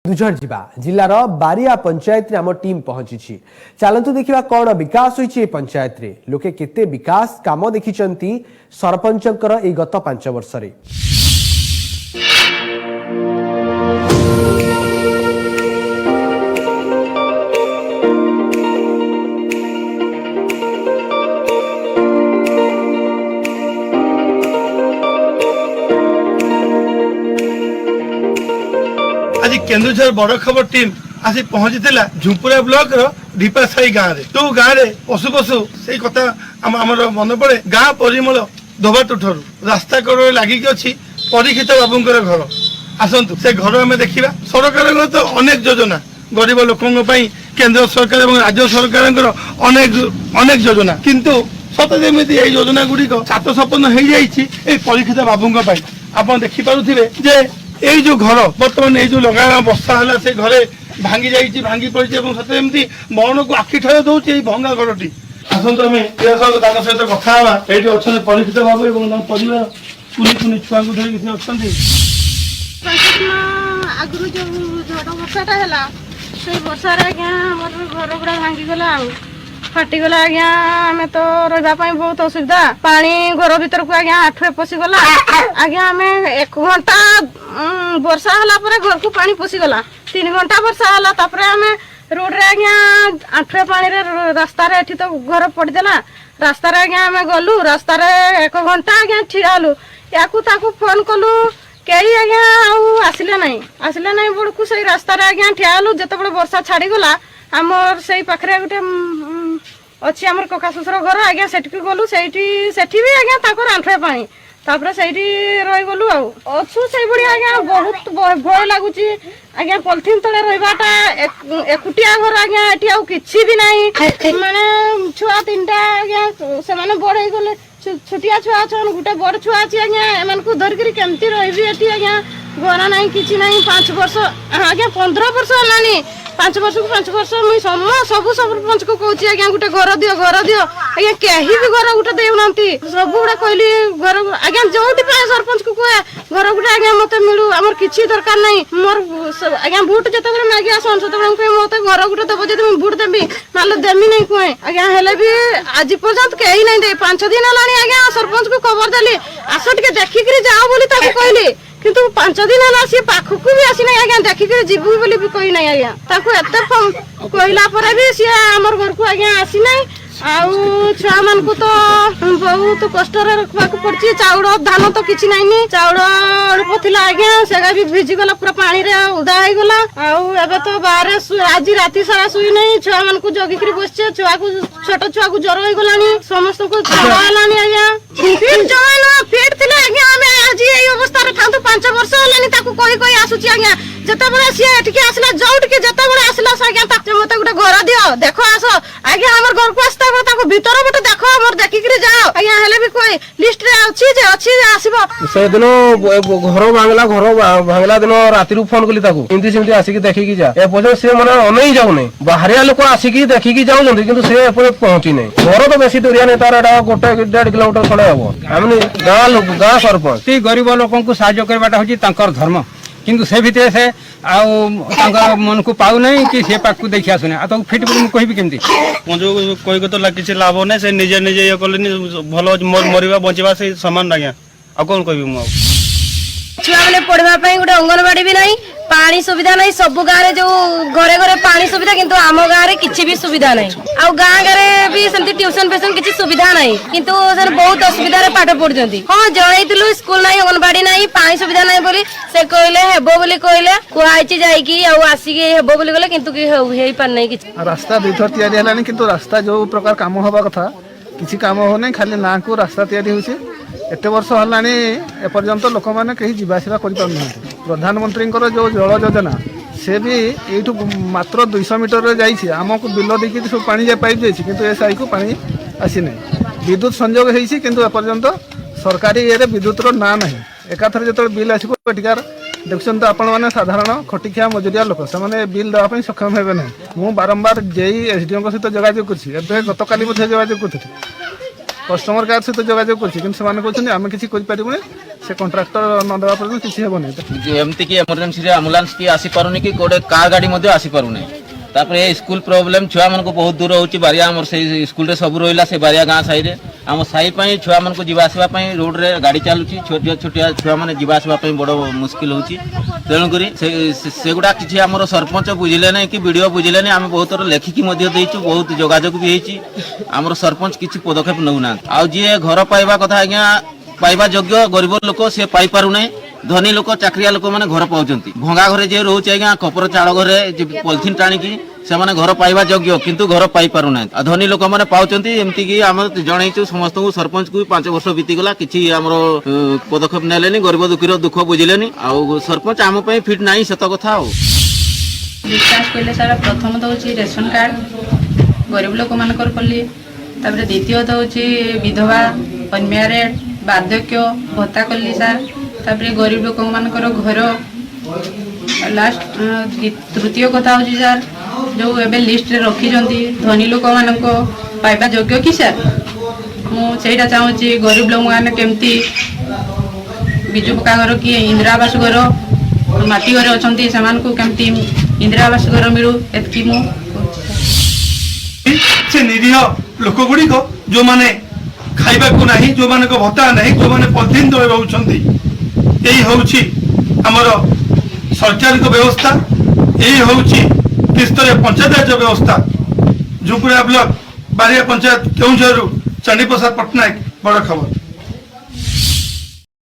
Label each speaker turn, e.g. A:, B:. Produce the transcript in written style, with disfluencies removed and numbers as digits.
A: दुजर जिबा जिल्लार बारिया पंचायत रे आम टीम पहुंची। चलतु देखा कौन विकास होइछि पंचायत रे, लोके केते विकास काम देखिचंती सरपंचकर ए गत 5 वर्ष रे।
B: आज केन्दुझर बड़ खबर टीम आसी पहुंची झुंपुरा ब्लॉक ढीपासाई गाँव में। तो गाँव में पशु पशु से कथा आमर मन पड़े। गाँ परिमल धोबाटुठू रास्ता कड़ लगिक अच्छी परीक्षित बाबूंकर घर। आसतु से घर आम देखा। सरकार तो अनेक योजना गरीब लोकों केंद्र सरकार और राज्य सरकार अनेक योजना, किंतु सत जमी योजना गुड़िक छात सपन हो जाए परीक्षित बाबूंप। आप देखिपे जे এই যে ঘর বর্তমান এই যে লগাইলা বর্ষা হলা সে ঘরে ভাঙ্গি যাইছি, ভাঙ্গি পড়িছে এবং সতে এমতি মরণକୁ আখি ঠয় দଉଛି এই ভঙ্গা ঘরটি। আসন্তু আমি তাଙ୍କ ସହିତ କଥା ହେବା। ଏଇଠି ଅଛନ୍ତି ପରୀକ୍ଷିତ ବାବୁ ଏବଂ ତାଙ୍କ ପରିବାର କୁନି କୁନି ଛୁଆଙ୍କୁ ଧରି କିଛି ଅଛନ୍ତି।
C: ଆଗରୁ ଯୋଉ ଝଡ଼ ବର୍ଷାଟା ହେଲା ସେଇ ବର୍ଷାରେ ଆଜ୍ଞା ଆମର ଘର ପୁରା ଭାଙ୍ଗିଗଲା ଆଉ फाटिगला आज्ञा आम तो रही बहुत असुविधा। पानी घर भर को आज्ञा आठुए पशिगला आज्ञा आम 1 घंटा वर्षा हला पर घर को पानी पशिगला। 3 घंटा वर्षा हला तापर आम रोड रे आज्ञा आठुए पानी रे रास्ता रे एठी तो घर पड़देला। रास्ता रे आज्ञा आम गलु, रास्ता रे 1 घंटा आज्ञा ठिड़ालु। याकू ताकू फोन कलु कई आज्ञा आसिले नहीं बड़कू से रास्ता रे आज्ञा ठियालु। जतबे वर्षा छाड़ी गला आमर से पाखे गोटे अच्छी आमर कका शशुर घर आज्ञा सेठी गलु। सेठी भी आज्ञा ताकर आंठुए पानी तापर सेठी रही गलु अच्छु से आज्ञा बहुत भय लगुच आज्ञा। पॉलिथिन तले रहीबाटा एकुटिया घर आज्ञा एटी आउ किछि भी नहीं। माने छुआ 3टा आज्ञा से माने बड़ हो गले। छोटिया छुआ छन गुटे बड़ छुआ अछि आज्ञा। एमान को धर करी केमती रहिबी एटी आज्ञा घरा नहीं किछि नहीं। 5 वर्ष आज्ञा 15 वर्ष हलानी। 5 वर्ष को 5 वर्ष मुई सब सरपंच को कहूँ आज्ञा गोटे घर दियो आज्ञा कहीं भी घर गोटे देउनांती। सब गुड़ा कहली घर आज्ञा जो सरपंच को कहे घर गोटे आज्ञा मत मिलू आमर किसी दरकार नहीं। मोर आज्ञा भोट जिते मागे आसन से मत घर गोटे दब जब मुझे भोट देवी ना देमी नहीं कहे आज्ञा। हेले भी आज पर्यंत कहीं नहीं दे। 5 दिन है आज्ञा सरपंच को खबर देली आस टे देखिक जाओ बोली कहली, किंतु 5 दिन है सी पाखक भी आसी ना आज्ञा देखिक जीवु बोली भी कही ना आज्ञा। ताकू एते कहला पर भी सी आमर घर को आज्ञा आसी ना। आउ छुआ मान को तो बहुत कष्ट रखा पड़ी। चाउल धान तो किसी नहीं, चाउल अल्प थिला आज्ञा सेगा भी भिजी गला पूरा पानी रे उदा हो गला। आउ एबे तो बाहर आज राति सारा सुई नहीं। छुआ मान को जगिक बसचे छुआ को छोट छुआ को ज्वर हो गलानी समस्त को ज्वर हलानी आज्ञा। फिर जवान फिट थिला आज्ञा हमें आज এই অবস্থারে থাকতো 5 वर्ष হলানি তাকু কই আসুছি आज्ञा। যেতেবেলে সে এটিকে আসলা জউটিকে যেতেবেলে আসলা আজ্ঞা তাকে মতে গোটে ঘর দিও দেখো আসো आज्ञा हमर घर को आस्ता ताको भीतर बटे देखो हमर देखिकरी जाओ आज्ञा। हेले भी कोई लिस्ट रे अछि जे आसीबो।
D: से दिन घर भांगला दिन राति फोन कली ताको एमती सेमती आसिक देखिकी जा। ए पजे से मन अनई जाउ नै। बाहरिया लोक आसिक देखिकी जाउ जंदी किंतु से एपरे पहुंची नै। घर तो बेसी दूरिया नै, तार एटा 1.5 किलोमीटर खड़े हबो। हमनी गाँ सरपंच
E: ती गरीब लोकों को साहाय्य करबाटा होची तांकर धर्म, किंतु से भितर से आउ मन को पाऊ नहीं कि से पाक को देखि आसुने आ तो फिट बोली कहबी केमती
F: जो कोई को तो किसी लाभ नहीं। से निजे निजे ये कले भल मरवा बचवा से समान आज्ञा। आ कौन कहबी मु
C: छुआ मैंने पढ़वा गोटे अंगनवाड़ी भी नहीं, पानी सुविधा नहीं। सब गाँव जो घरे घरे पानी सुविधा किंतु आम गाँव में किसी भी सुविधा नहीं। आ गाँ गाँव भी सेमती ट्यूशन फ्यूशन किसी सुविधा नहीं, किंतु बहुत असुविधा पाठ पढ़ुଛନ୍ତି। हाँ जनइलु स्कूल नहीं, अंगनवाड़ी नहीं, पानी सुविधा नहीं बोली से कहले हेबो बोली कहले कुआई जाइकी आसिक हेबो बोली गले किंतु हो पार नहीं किछि।
G: रास्ता दुईथर तैयारी हलानी किंतु रास्ता जो प्रकार काम हवा कथा किसी काम हो नहीं। खाली ना को रास्ता तैयारी होछि। एते वर्ष हलानी एपर्यंत लोक मैंने कहीं जीवासवा कर प्रधानमंत्री जो जल योजना से भी यू मात्र 200 मीटर जाइए आमको बिल देखिए सब पानी पाइप जाइए किंतु ए साई को पानी आसी ना। विद्युत संजोग होती किंतु एपर्यंत सरकारी ये विद्युतर ना ना। एकाथर जो बिल आसो एटिकार देखुं तो आपण मैंने साधारण खटिखिया मजुरिया लोक से बिल देवाई सक्षम हे ना। मुझे बारंबार जेई एसडीओ सहित जोगाजोग कर गत काली जोगाजोग कर कस्टमर केयर सहित जोगाजोग कर आम कि से कंट्राक्टर न देवा पर्यटन किसी हेनी
H: एमती कि इमरजेंसी आम्बुलांस की आसी पारुनी कि गोटे कार गाड़ी मध्य आसी पारुनी तापर स्कूल प्रोब्लेम छुआ मन को बहुत दूर होची बारिया हमर से स्कूल रे सब रहिला से बारिया गाँ साई रे आम साई पई छुआ मन को जीवा आसीबा पई रोड रे गाड़ी चालुची छोटिया छोटिया छुआ माने जीवा आसीबा पई बड़ मुश्किल होची तेणु करी से गुडा किछि हमर सरपंच बुझिले नै कि वीडियो बुझिले नै हम बहुत लेखिकी मध्य देइछु बहुत जोगाजोग भी हेची हमर सरपंच किछि पदक्षेप नउना आ जे घर पाइबा कथा आज्ञा पाइबा योग्य गरीब लोक से पाई पारु नै धनी लोक चाकरिया लोक माने घर पाउचंती भंगा घरे जे रहउछ आज्ञा कपर चाळ घरे जे पॉलिथिन टाणी की से माने घर पाइबा योग्य किंतु घर पाई पारु नै धनी लोक माने पाउचंती एमती कि हम जणैछु समस्त को सरपंच को 5 वर्ष बीती गला किछि हमरो पदक्षेप नेलेनी गरीब दुखीर दुख बुझिलेनी आ सरपंच आम पई फिट नाही सत कथा हो
I: विकास कइले सारा प्रथम तो होची रेशन कार्ड गरीब लोक मानकर पल्ली तापर द्वितीय तो होची विधवा अनम्यारेड बार्धक्य भत्ता कल्ली सार तापर गरीब लोक मानकर घर लास्ट तृतीय कथा होची सार जो एबे लिस्ट रे रखी जंती धनी लोक मानको पाइबा योग्य कि सार मु सेटा चाहूची गरीब लोक माने केमती बिजु पक्का घर कि इंदिरा आवास घर माटी घर अछंती समान को केमती इंदिरा आवास घर मिलू एतकी मु
B: से निरीह लोक गुड़िक जो माने खाइबा को नहीं जो माने को भत्ता नहीं जो माने पॉलिथिन तले रहउछंती एही होउची हमर सरकार को व्यवस्था एही होउची त्रिस्तरीय पंचायत व्यवस्था झुंपुरा ब्लॉक बारिया पंचायत केउझर चंडी प्रसाद पटनायक बड़ खबर।